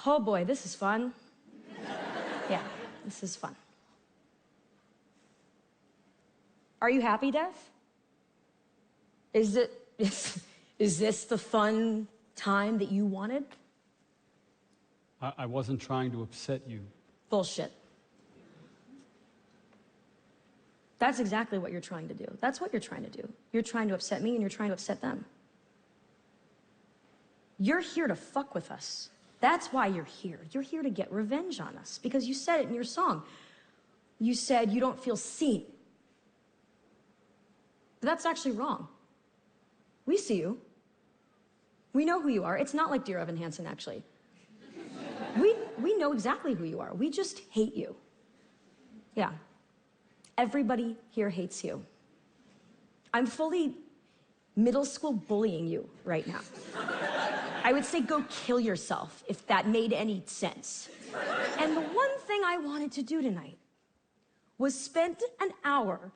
Oh boy, this is fun. Yeah, this is fun. Are you happy, Dev? Is this the fun time that you wanted? I wasn't trying to upset you. Bullshit. That's exactly what you're trying to do. That's what you're trying to do. You're trying to upset me and you're trying to upset them. You're here to fuck with us. That's why you're here. You're here to get revenge on us because you said it in your song. You said you don't feel seen. But that's actually wrong. We see you. We know who you are. It's not like Dear Evan Hansen, actually. We know exactly who you are. We just hate you. Yeah. Everybody here hates you. I'm fully middle school bullying you right now. I would say go kill yourself if that made any sense. And the one thing I wanted to do tonight was spend an hour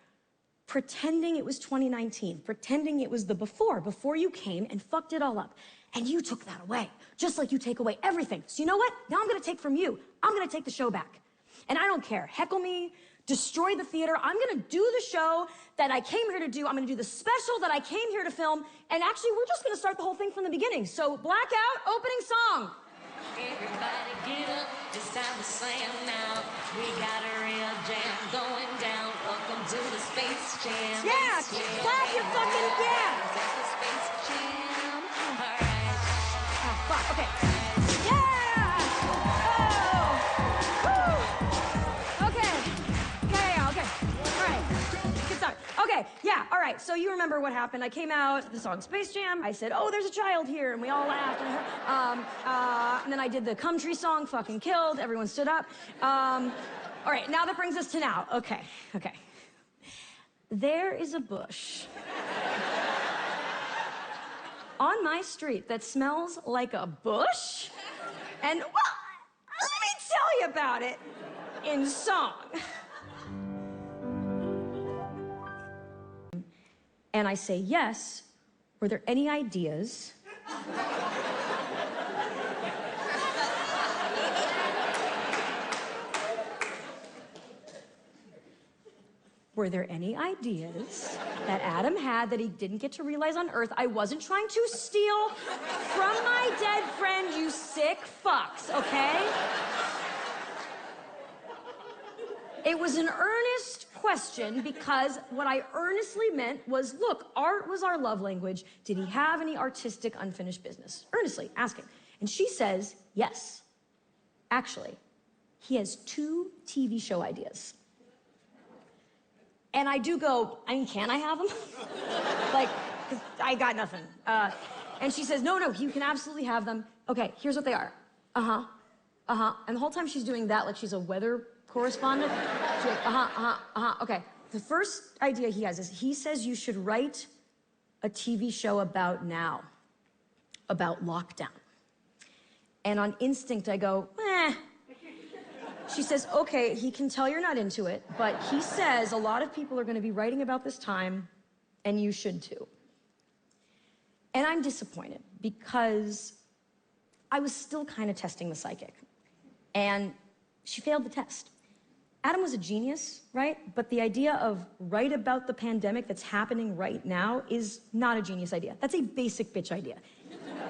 pretending it was 2019, pretending it was the before you came and fucked it all up. And you took that away, just like you take away everything. So you know what? Now I'm gonna take from you. I'm gonna take the show back. And I don't care. Heckle me, destroy the theater. I'm gonna do the show that I came here to do. I'm gonna do the special that I came here to film. And actually, we're just gonna start the whole thing from the beginning. So blackout, opening song. Everybody get up, it's time to slam now. We got a real jam going down. Welcome to the Space Jam. Yeah, clap your fucking yeah. That's the Space Jam. All right. Oh, fuck, okay. Yeah! Oh! Woo! Okay. Yeah, okay. All right. Good start. Okay, yeah, all right. So you remember what happened. I came out, the song Space Jam. I said, oh, there's a child here, and we all laughed. And then I did the Come Tree song, fucking killed. Everyone stood up. All right, now that brings us to now. Okay. There is a bush on my street that smells like a bush. And, well, let me tell you about it in song. And I say, yes, were there any ideas? Were there any ideas that Adam had that he didn't get to realize on Earth? I wasn't trying to steal from my dead friend, you sick fucks, okay? It was an earnest question because what I earnestly meant was, look, art was our love language. Did he have any artistic unfinished business? Earnestly asking. And she says, yes. Actually, he has 2 TV show ideas. And I do go, I mean, can I have them? Like, 'cause I got nothing. And she says, no, you can absolutely have them. Okay, here's what they are. And the whole time she's doing that like she's a weather correspondent. She's like, okay. The first idea he has is he says you should write a TV show about now, about lockdown. And on instinct, I go, She says, okay, he can tell you're not into it, but he says a lot of people are going to be writing about this time, and you should too. And I'm disappointed because I was still kind of testing the psychic, and she failed the test. Adam was a genius, right? But the idea of write about the pandemic that's happening right now is not a genius idea. That's a basic bitch idea.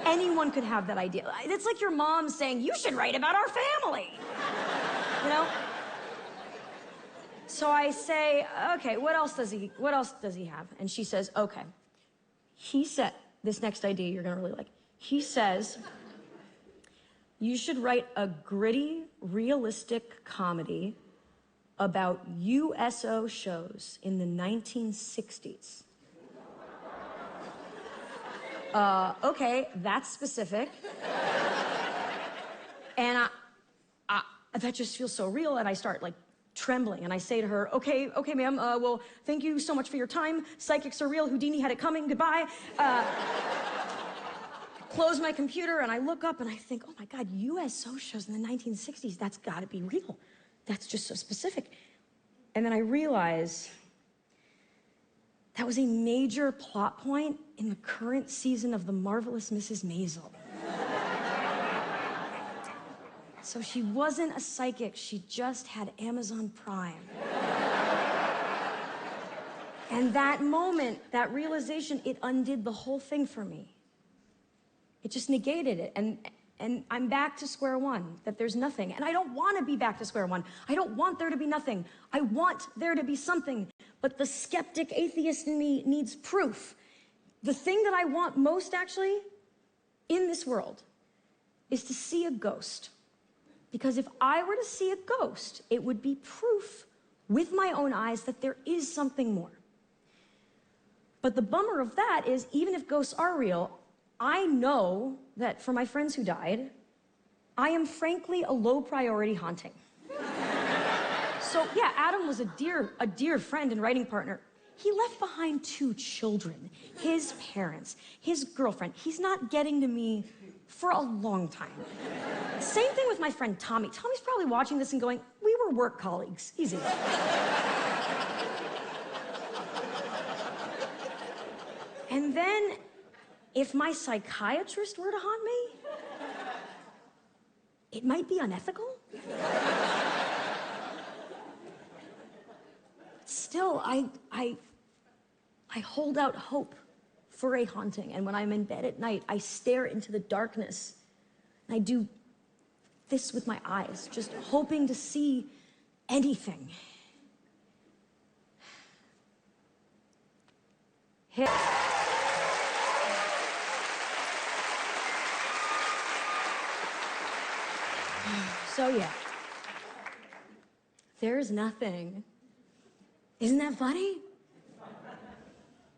Anyone could have that idea. It's like your mom saying, you should write about our family. You know? So I say, okay, what else does he have? And she says, okay. He said, this next idea you're gonna really like. He says, you should write a gritty, realistic comedy about USO shows in the 1960s. Okay, that's specific. And that just feels so real, and I start like trembling, and I say to her, okay, ma'am, well, thank you so much for your time. Psychics are real, Houdini had it coming, goodbye. Close my computer, and I look up, and I think, oh my God, USO shows in the 1960s, that's gotta be real. That's just so specific. And then I realize that was a major plot point in the current season of The Marvelous Mrs. Maisel. So she wasn't a psychic, she just had Amazon Prime. And that moment, that realization, it undid the whole thing for me. It just negated it, and I'm back to square one, that there's nothing. And I don't want to be back to square one. I don't want there to be nothing. I want there to be something. But the skeptic atheist in me needs proof. The thing that I want most, actually, in this world, is to see a ghost. Because if I were to see a ghost, it would be proof with my own eyes that there is something more. But the bummer of that is, even if ghosts are real, I know that for my friends who died, I am frankly a low priority haunting. So yeah, Adam was a dear friend and writing partner. He left behind 2 children, his parents, his girlfriend. He's not getting to me for a long time. Same thing with my friend Tommy. Tommy's probably watching this and going, we were work colleagues, easy. And then, if my psychiatrist were to haunt me, it might be unethical. Still, I hold out hope for a haunting, and when I'm in bed at night, I stare into the darkness, and I do this with my eyes, just hoping to see anything. So yeah, there's nothing. Isn't that funny?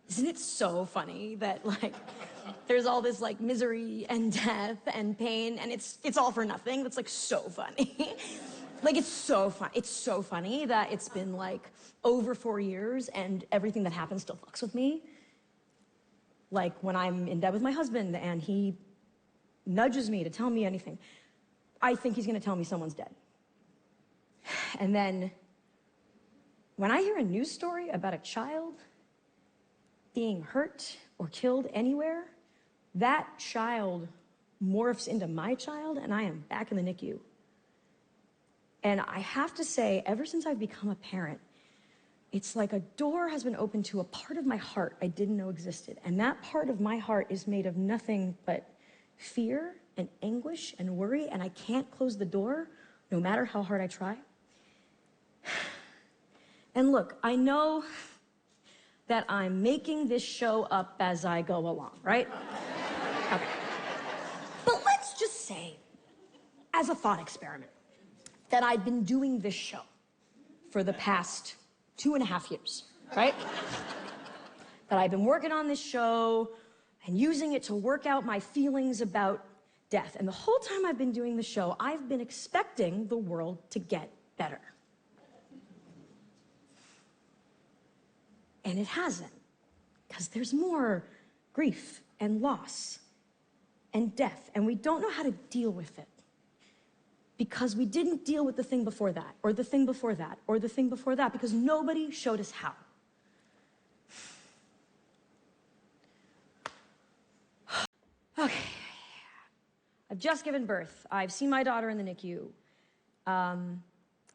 Isn't it so funny that, like, there's all this, like, misery and death and pain, and it's all for nothing? That's, like, so funny. Like, it's so fun. It's so funny that it's been, like, over 4 years, and everything that happens still fucks with me. Like, when I'm in bed with my husband, and he nudges me to tell me anything, I think he's gonna tell me someone's dead. And then, when I hear a news story about a child being hurt or killed anywhere, that child morphs into my child, and I am back in the NICU. And I have to say, ever since I've become a parent, it's like a door has been opened to a part of my heart I didn't know existed. And that part of my heart is made of nothing but fear and anguish and worry, and I can't close the door, no matter how hard I try. And look, I know that I'm making this show up as I go along, right? Okay. But let's just say, as a thought experiment, that I've been doing this show for the past 2.5 years, right? That I've been working on this show and using it to work out my feelings about death. And the whole time I've been doing the show, I've been expecting the world to get better. And it hasn't, because there's more grief and loss and death, and we don't know how to deal with it. Because we didn't deal with the thing before that, or the thing before that, or the thing before that, because nobody showed us how. Okay. I've just given birth. I've seen my daughter in the NICU. And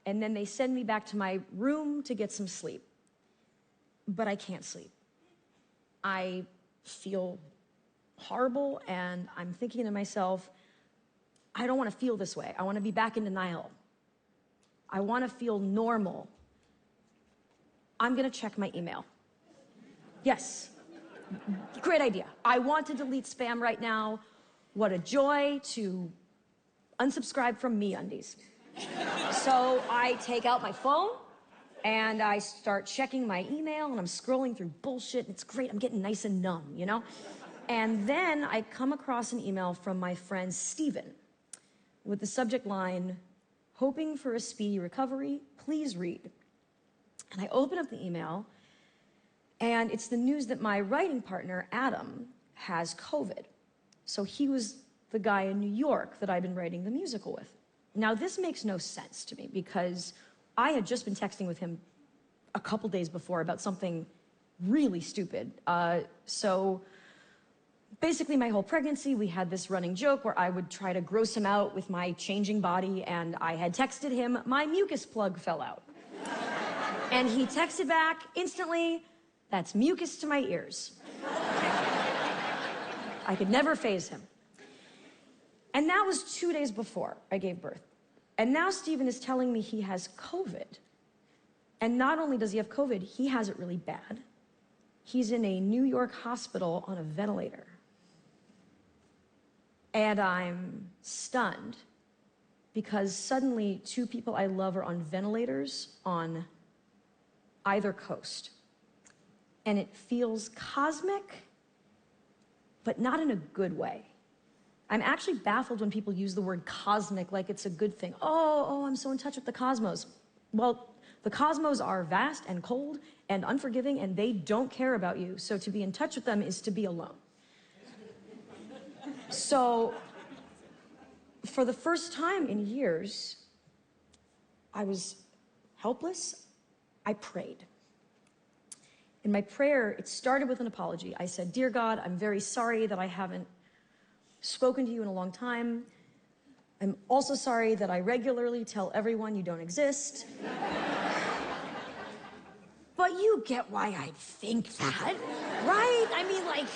then they send me back to my room to get some sleep. But I can't sleep. I feel horrible, and I'm thinking to myself, I don't want to feel this way. I want to be back in denial. I want to feel normal. I'm going to check my email. Yes. Great idea. I want to delete spam right now. What a joy to unsubscribe from MeUndies. So I take out my phone, and I start checking my email, and I'm scrolling through bullshit, and it's great. I'm getting nice and numb, you know? And then I come across an email from my friend Steven with the subject line, "Hoping for a speedy recovery, please read." And I open up the email, and it's the news that my writing partner, Adam, has COVID. So he was the guy in New York that I've been writing the musical with. Now, this makes no sense to me, because I had just been texting with him a couple days before about something really stupid. So basically my whole pregnancy, we had this running joke where I would try to gross him out with my changing body, and I had texted him, my mucus plug fell out. And he texted back instantly, that's mucus to my ears. I could never faze him. And that was 2 days before I gave birth. And now Stephen is telling me he has COVID. And not only does he have COVID, he has it really bad. He's in a New York hospital on a ventilator. And I'm stunned because suddenly 2 people I love are on ventilators on either coast. And it feels cosmic, but not in a good way. I'm actually baffled when people use the word cosmic like it's a good thing. Oh, I'm so in touch with the cosmos. Well, the cosmos are vast and cold and unforgiving, and they don't care about you. So to be in touch with them is to be alone. So, for the first time in years, I was helpless. I prayed. In my prayer, it started with an apology. I said, "Dear God, I'm very sorry that I haven't spoken to you in a long time. I'm also sorry that I regularly tell everyone you don't exist." But you get why I think that, right? I mean, like,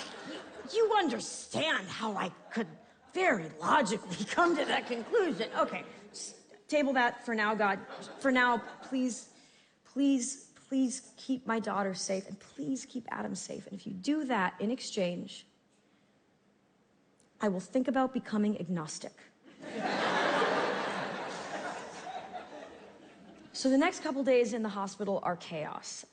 you understand how I could very logically come to that conclusion. Okay, just table that for now, God. For now, please, please, please keep my daughter safe, and please keep Adam safe. And if you do that in exchange, I will think about becoming agnostic. So the next couple days in the hospital are chaos.